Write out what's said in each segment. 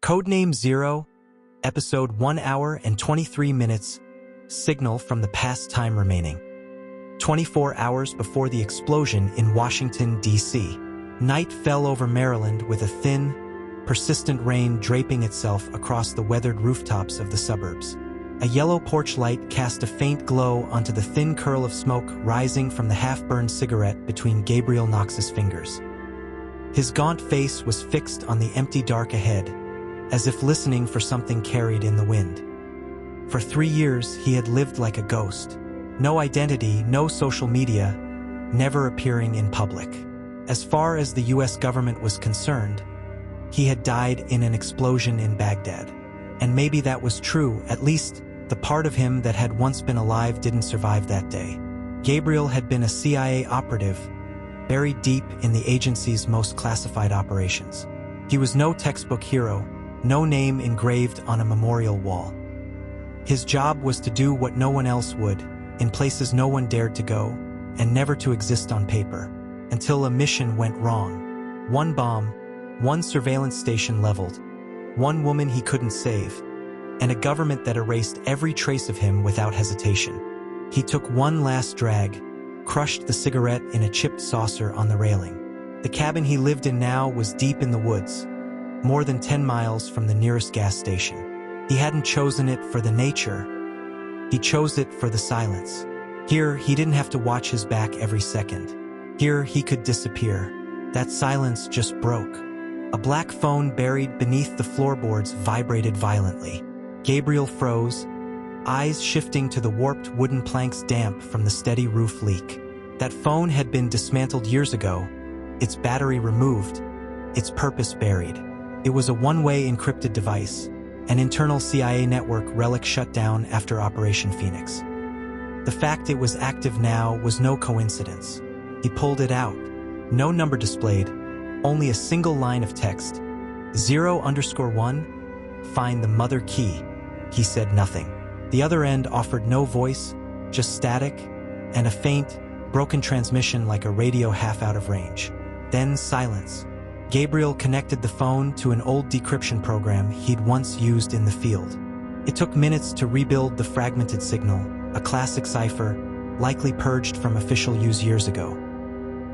Codename Zero, Episode 1 hour and 23 minutes, Signal from the Past Time Remaining. 24 hours before the explosion in Washington, D.C. Night fell over Maryland with a thin, persistent rain draping itself across the weathered rooftops of the suburbs. A yellow porch light cast a faint glow onto the thin curl of smoke rising from the half-burned cigarette between Gabriel Knox's fingers. His gaunt face was fixed on the empty dark ahead, as if listening for something carried in the wind. For 3 years, he had lived like a ghost. No identity, no social media, never appearing in public. As far as the US government was concerned, he had died in an explosion in Baghdad. And maybe that was true, at least the part of him that had once been alive didn't survive that day. Gabriel had been a CIA operative, buried deep in the agency's most classified operations. He was no textbook hero, no name engraved on a memorial wall. His job was to do what no one else would, in places no one dared to go, and never to exist on paper, until a mission went wrong. One bomb, one surveillance station leveled, one woman he couldn't save, and a government that erased every trace of him without hesitation. He took one last drag, crushed the cigarette in a chipped saucer on the railing. The cabin he lived in now was deep in the woods, more than 10 miles from the nearest gas station. He hadn't chosen it for the nature, he chose it for the silence. Here, he didn't have to watch his back every second. Here, he could disappear. That silence just broke. A black phone buried beneath the floorboards vibrated violently. Gabriel froze, eyes shifting to the warped wooden planks damp from the steady roof leak. That phone had been dismantled years ago, its battery removed, its purpose buried. It was a one-way encrypted device, an internal CIA network relic shut down after Operation Phoenix. The fact it was active now was no coincidence. He pulled it out. No number displayed, only a single line of text. 0_1, find the mother key. He said nothing. The other end offered no voice, just static, and a faint, broken transmission like a radio half out of range. Then silence. Gabriel connected the phone to an old decryption program he'd once used in the field. It took minutes to rebuild the fragmented signal, a classic cipher, likely purged from official use years ago.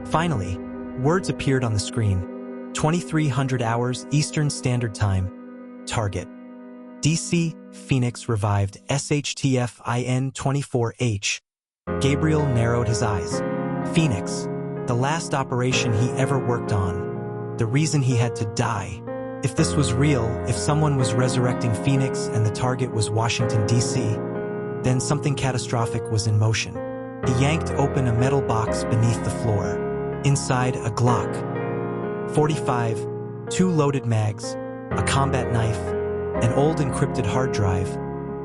Finally, words appeared on the screen. 2300 hours Eastern Standard Time. Target. DC, Phoenix revived SHTF-IN 24H. Gabriel narrowed his eyes. Phoenix. The last operation he ever worked on. The reason he had to die. If this was real, if someone was resurrecting Phoenix and the target was Washington, D.C., then something catastrophic was in motion. He yanked open a metal box beneath the floor. Inside, a Glock 45, 2 loaded mags, a combat knife, an old encrypted hard drive,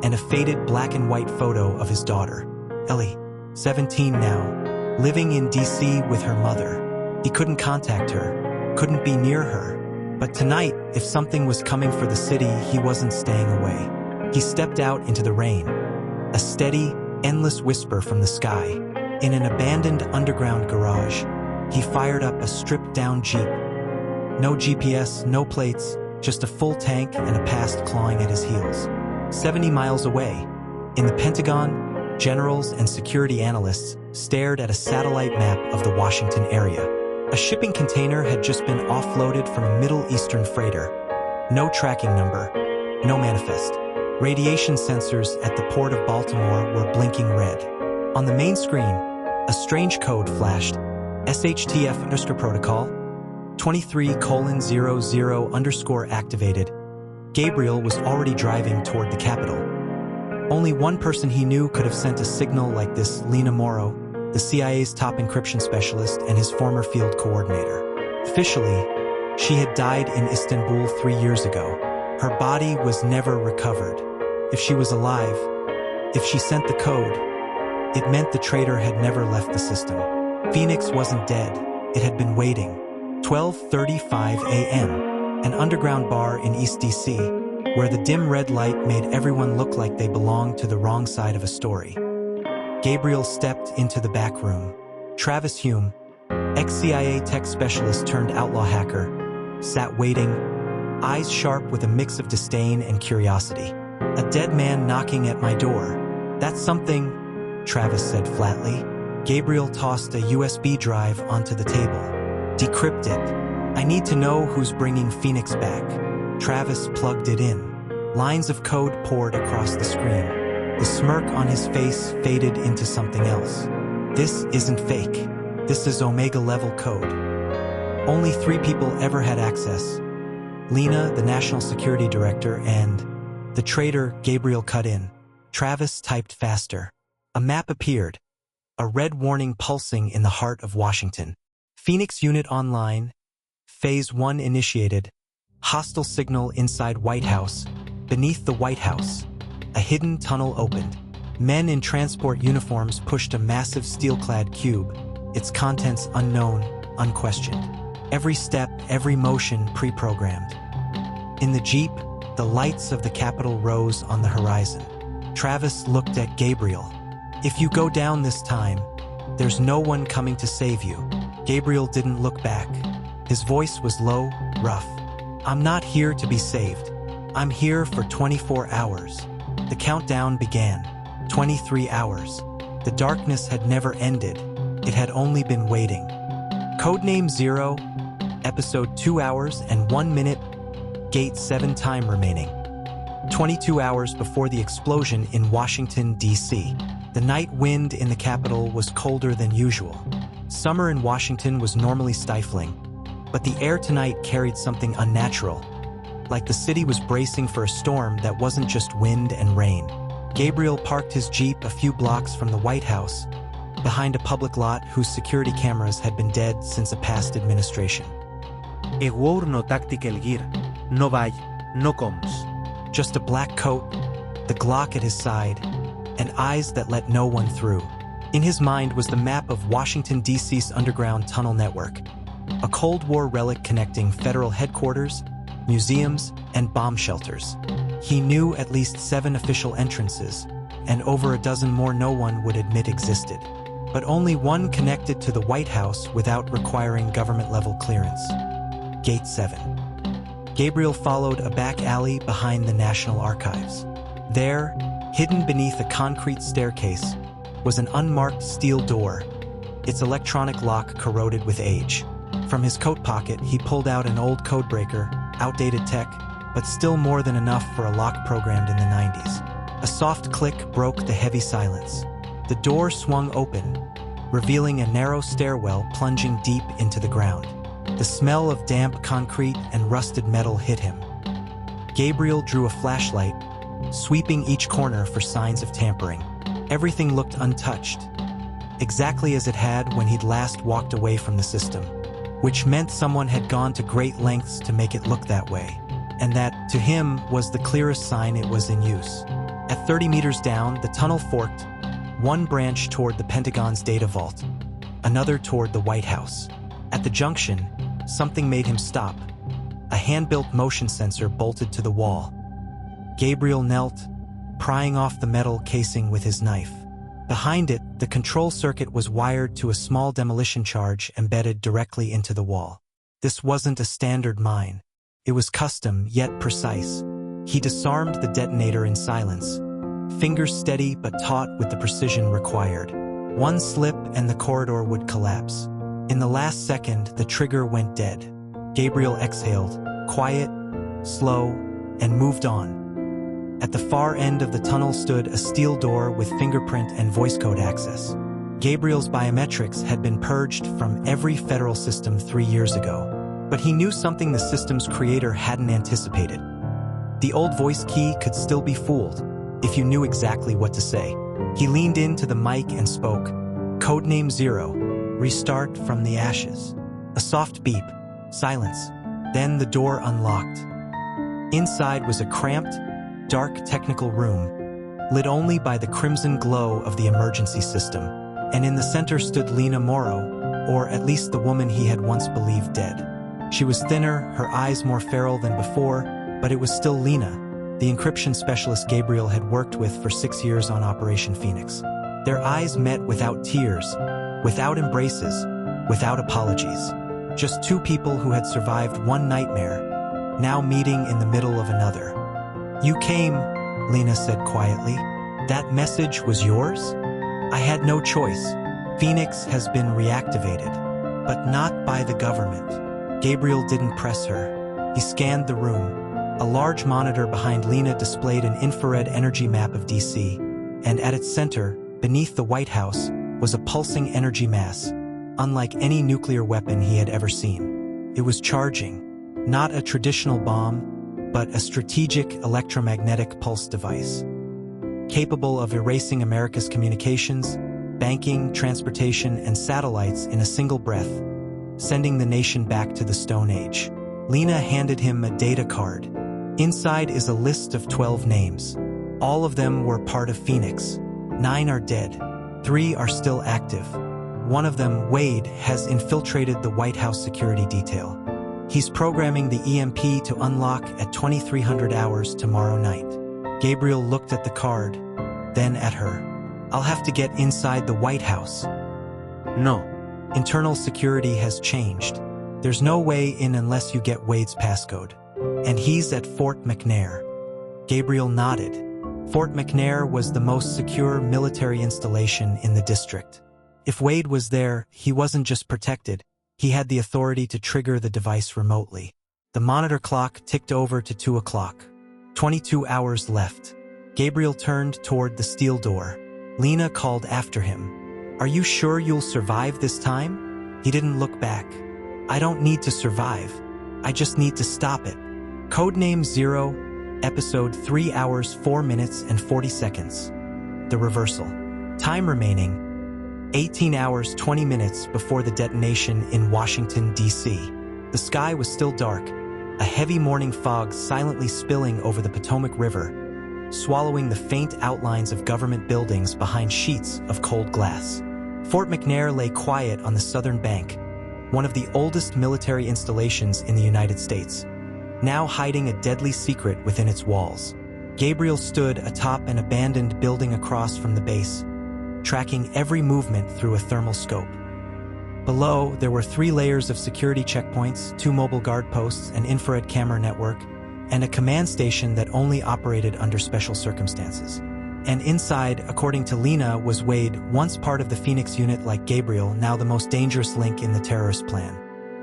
and a faded black and white photo of his daughter, Ellie, 17 now, living in D.C. with her mother. He couldn't contact her, couldn't be near her. But tonight, if something was coming for the city, he wasn't staying away. He stepped out into the rain. A steady, endless whisper from the sky. In an abandoned underground garage, he fired up a stripped-down Jeep. No GPS, no plates, just a full tank and a past clawing at his heels. 70 miles away, in the Pentagon, generals and security analysts stared at a satellite map of the Washington area. A shipping container had just been offloaded from a Middle Eastern freighter. No tracking number, no manifest. Radiation sensors at the port of Baltimore were blinking red. On the main screen, a strange code flashed. SHTF_protocol 23:00 activated. Gabriel was already driving toward the capital. Only one person he knew could have sent a signal like this: Lena Morrow, the CIA's top encryption specialist and his former field coordinator. Officially, she had died in Istanbul 3 years ago. Her body was never recovered. If she was alive, if she sent the code, it meant the traitor had never left the system. Phoenix wasn't dead, it had been waiting. 12:35 a.m., an underground bar in East DC, where the dim red light made everyone look like they belonged to the wrong side of a story. Gabriel stepped into the back room. Travis Hume, ex-CIA tech specialist turned outlaw hacker, sat waiting, eyes sharp with a mix of disdain and curiosity. "A dead man knocking at my door. That's something," Travis said flatly. Gabriel tossed a USB drive onto the table. "Decrypt it. I need to know who's bringing Phoenix back." Travis plugged it in. Lines of code poured across the screen. The smirk on his face faded into something else. "This isn't fake. This is Omega-level code. Only 3 people ever had access. Lena, the National Security Director, and the traitor." Gabriel cut in. Travis typed faster. A map appeared, a red warning pulsing in the heart of Washington. "Phoenix Unit online. Phase 1 initiated. Hostile signal inside White House. Beneath the White House, a hidden tunnel opened. Men in transport uniforms pushed a massive steel-clad cube, its contents unknown, unquestioned. Every step, every motion pre-programmed. In the Jeep, the lights of the Capitol rose on the horizon. Travis looked at Gabriel. "If you go down this time, there's no one coming to save you." Gabriel didn't look back. His voice was low, rough. "I'm not here to be saved. I'm here for 24 hours." The countdown began. 23 hours. The darkness had never ended. It had only been waiting. Codename 0, Episode 2 hours and 1 minute, Gate 7 time remaining. 22 hours before the explosion in Washington, D.C. The night wind in the Capitol was colder than usual. Summer in Washington was normally stifling, but the air tonight carried something unnatural, like the city was bracing for a storm that wasn't just wind and rain. Gabriel parked his Jeep a few blocks from the White House, behind a public lot whose security cameras had been dead since a past administration. Eguour no tactical gear, no vai, no coms. Just a black coat, the Glock at his side, and eyes that let no one through. In his mind was the map of Washington, D.C.'s underground tunnel network, a Cold War relic connecting federal headquarters, museums, and bomb shelters. He knew at least 7 official entrances, and over a dozen more no one would admit existed. But only one connected to the White House without requiring government-level clearance. Gate 7. Gabriel followed a back alley behind the National Archives. There, hidden beneath a concrete staircase, was an unmarked steel door, its electronic lock corroded with age. From his coat pocket, he pulled out an old codebreaker, outdated tech, but still more than enough for a lock programmed in the 90s. A soft click broke the heavy silence. The door swung open, revealing a narrow stairwell plunging deep into the ground. The smell of damp concrete and rusted metal hit him. Gabriel drew a flashlight, sweeping each corner for signs of tampering. Everything looked untouched, exactly as it had when he'd last walked away from the system, which meant someone had gone to great lengths to make it look that way, and that, to him, was the clearest sign it was in use. At 30 meters down, the tunnel forked, one branch toward the Pentagon's data vault, another toward the White House. At the junction, something made him stop, a hand-built motion sensor bolted to the wall. Gabriel knelt, prying off the metal casing with his knife. Behind it, the control circuit was wired to a small demolition charge embedded directly into the wall. This wasn't a standard mine. It was custom, yet precise. He disarmed the detonator in silence, fingers steady but taut with the precision required. One slip and the corridor would collapse. In the last second, the trigger went dead. Gabriel exhaled, quiet, slow, and moved on. At the far end of the tunnel stood a steel door with fingerprint and voice code access. Gabriel's biometrics had been purged from every federal system 3 years ago, but he knew something the system's creator hadn't anticipated. The old voice key could still be fooled if you knew exactly what to say. He leaned into the mic and spoke. Codename 0, restart from the ashes. A soft beep, silence. Then the door unlocked. Inside was a cramped, dark technical room, lit only by the crimson glow of the emergency system, and in the center stood Lena Morrow, or at least the woman he had once believed dead. She was thinner, her eyes more feral than before, but it was still Lena, the encryption specialist Gabriel had worked with for 6 years on Operation Phoenix. Their eyes met without tears, without embraces, without apologies. Just 2 people who had survived one nightmare now meeting in the middle of another. "You came," Lena said quietly. "That message was yours?" "I had no choice. Phoenix has been reactivated, but not by the government." Gabriel didn't press her. He scanned the room. A large monitor behind Lena displayed an infrared energy map of DC, and at its center, beneath the White House, was a pulsing energy mass, unlike any nuclear weapon he had ever seen. It was charging, not a traditional bomb, but a strategic electromagnetic pulse device, capable of erasing America's communications, banking, transportation, and satellites in a single breath, sending the nation back to the Stone Age. Lena handed him a data card. Inside is a list of 12 names. All of them were part of Phoenix. 9 are dead. 3 are still active. One of them, Wade, has infiltrated the White House security detail. He's programming the EMP to unlock at 2300 hours tomorrow night. Gabriel looked at the card, then at her. "I'll have to get inside the White House." No. "Internal security has changed. There's no way in unless you get Wade's passcode. And he's at Fort McNair." Gabriel nodded. Fort McNair was the most secure military installation in the district. If Wade was there, he wasn't just protected, he had the authority to trigger the device remotely. The monitor clock ticked over to 2 o'clock. 22 hours left. Gabriel turned toward the steel door. Lena called after him. "Are you sure you'll survive this time?" He didn't look back. "I don't need to survive. I just need to stop it." Codename 0, Episode 3 hours 4 minutes and 40 seconds. The reversal. Time remaining 18 hours 20 minutes before the detonation in Washington, D.C. The sky was still dark, a heavy morning fog silently spilling over the Potomac River, swallowing the faint outlines of government buildings behind sheets of cold glass. Fort McNair lay quiet on the southern bank, one of the oldest military installations in the United States, now hiding a deadly secret within its walls. Gabriel stood atop an abandoned building across from the base, tracking every movement through a thermal scope. Below, there were 3 layers of security checkpoints, 2 mobile guard posts, an infrared camera network, and a command station that only operated under special circumstances. And inside, according to Lena, was Wade, once part of the Phoenix unit like Gabriel, now the most dangerous link in the terrorist plan.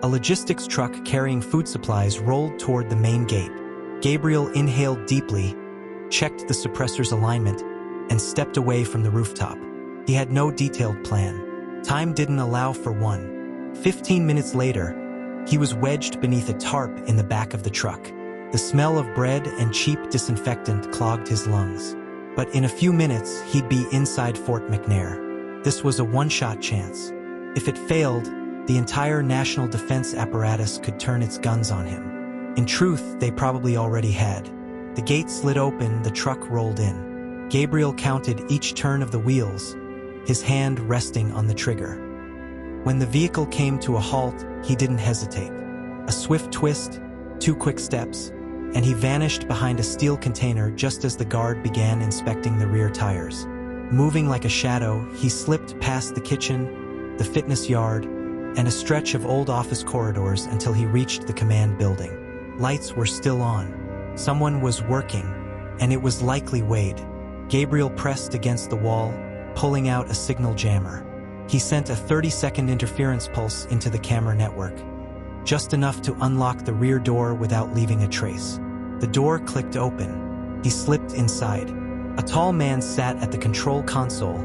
A logistics truck carrying food supplies rolled toward the main gate. Gabriel inhaled deeply, checked the suppressor's alignment, and stepped away from the rooftop. He had no detailed plan. Time didn't allow for one. 15 minutes later, he was wedged beneath a tarp in the back of the truck. The smell of bread and cheap disinfectant clogged his lungs. But in a few minutes, he'd be inside Fort McNair. This was a one-shot chance. If it failed, the entire national defense apparatus could turn its guns on him. In truth, they probably already had. The gate slid open, the truck rolled in. Gabriel counted each turn of the wheels, his hand resting on the trigger. When the vehicle came to a halt, he didn't hesitate. A swift twist, 2 quick steps, and he vanished behind a steel container just as the guard began inspecting the rear tires. Moving like a shadow, he slipped past the kitchen, the fitness yard, and a stretch of old office corridors until he reached the command building. Lights were still on. Someone was working, and it was likely Wade. Gabriel pressed against the wall, pulling out a signal jammer. He sent a 30-second interference pulse into the camera network, just enough to unlock the rear door without leaving a trace. The door clicked open. He slipped inside. A tall man sat at the control console,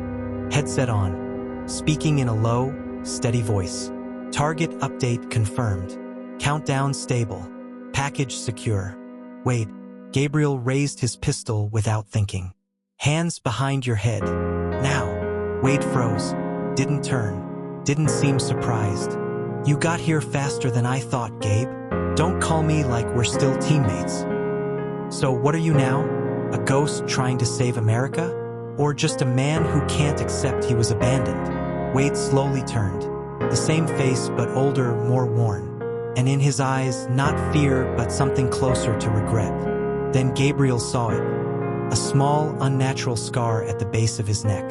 headset on, speaking in a low, steady voice. "Target update confirmed. Countdown stable. Package secure." "Wait." Gabriel raised his pistol without thinking. "Hands behind your head. Now." Wade froze. Didn't turn. Didn't seem surprised. "You got here faster than I thought, Gabe. Don't call me like we're still teammates." "So what are you now? A ghost trying to save America? Or just a man who can't accept he was abandoned?" Wade slowly turned. The same face, but older, more worn. And in his eyes, not fear, but something closer to regret. Then Gabriel saw it. A small, unnatural scar at the base of his neck.